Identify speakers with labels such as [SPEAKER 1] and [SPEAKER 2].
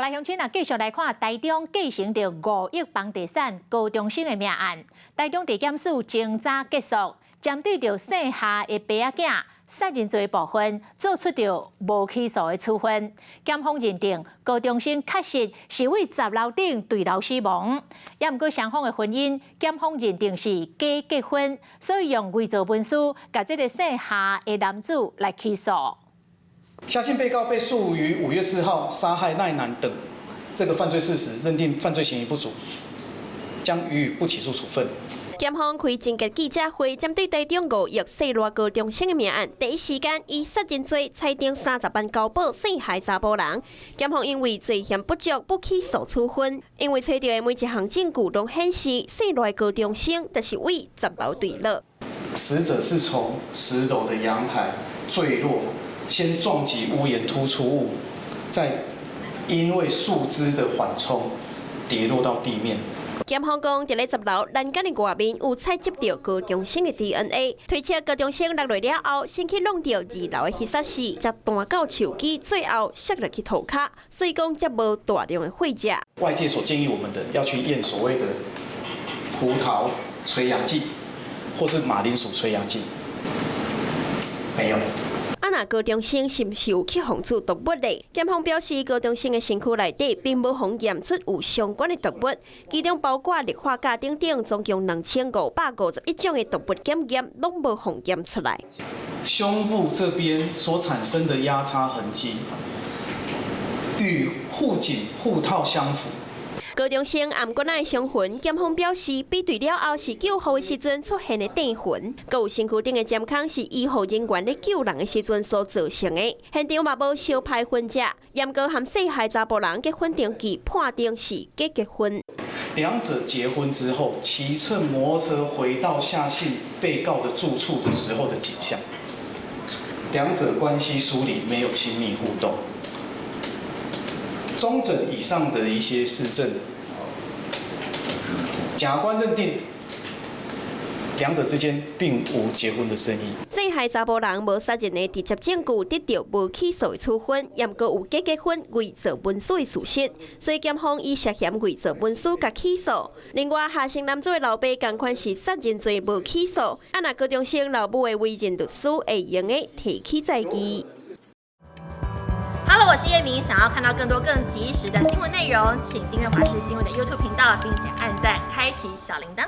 [SPEAKER 1] 来乡亲啊，继续来看台中继承着5亿房地产高中生的命案。台中地检署侦查结束，针对着姓夏的爸仔囝杀人罪部分，做出着无起诉的处分。检方认定高中生确实是为10楼顶坠楼死亡，也毋过双方的婚姻，检方认定是假结婚，所以用伪造文书，甲这个姓夏的男子来起诉。
[SPEAKER 2] 相信被告被诉于5月4号杀害赖男等这个犯罪事实，认定犯罪嫌疑不足，将予以不起诉处分。
[SPEAKER 3] 检方开侦结记者会，针对台中5亿细罗高中生的命案，第一时间以杀人罪裁定30万交保姓夏查甫人。检方因为罪嫌不足，不起诉处分。因为找到的每一项证据都显示，细罗高中生就是为10楼坠落。
[SPEAKER 2] 死者是从10楼的阳台坠落。 先撞击屋檐突出物，再因为树枝的缓冲跌落到地面。
[SPEAKER 3] 检方讲，一个10楼栏杆的外面有采集到高中生的 DNA， 推测高中生落来了后，先去弄掉2楼的迄刹时，才弹到手机，最后摔落去涂骹，所以讲才无大量的血迹。
[SPEAKER 2] 外界所建议我们的要去验所谓的葡萄催芽剂，或是马铃薯催芽剂，没有。
[SPEAKER 3] 若高中生是毋是有去防止毒物的？检方表示，高中生的身躯内底并无检验出有相关的毒物，其中包括氯化镉等等，总共2551种的毒物检验，拢无检出来。
[SPEAKER 2] 胸部这边所产生的压擦痕迹，与护颈护套相符。
[SPEAKER 3] 高中生暗管内伤痕，检方表示，比对了后是救护的时阵出现的电痕，佮有身躯顶的尖孔是医护人员咧救人的时阵所造成的。现场嘛无烧派痕迹，严格和细汉查甫人结婚登记判定是假结婚。
[SPEAKER 2] 两者结婚之后，骑乘摩托车回到夏姓被告的住处的时候的景象，两者关系疏离，没有亲密互动。 中诊以上的一些事证，检察官认定两者之间并无结婚的生意。
[SPEAKER 3] 细汉查甫人无杀人的直接证据，得到无起诉的处分，也毋过有假结婚、伪造文书的事实，所以检方以涉嫌伪造文书甲起诉。另外，夏姓男子的老爸同款是杀人罪无起诉，若高中生老母的委任律师会用的提起再议。
[SPEAKER 4] Hello， 我是叶明。想要看到更多更及时的新闻内容，请订阅华视新闻的 YouTube 频道，并且按赞、开启小铃铛。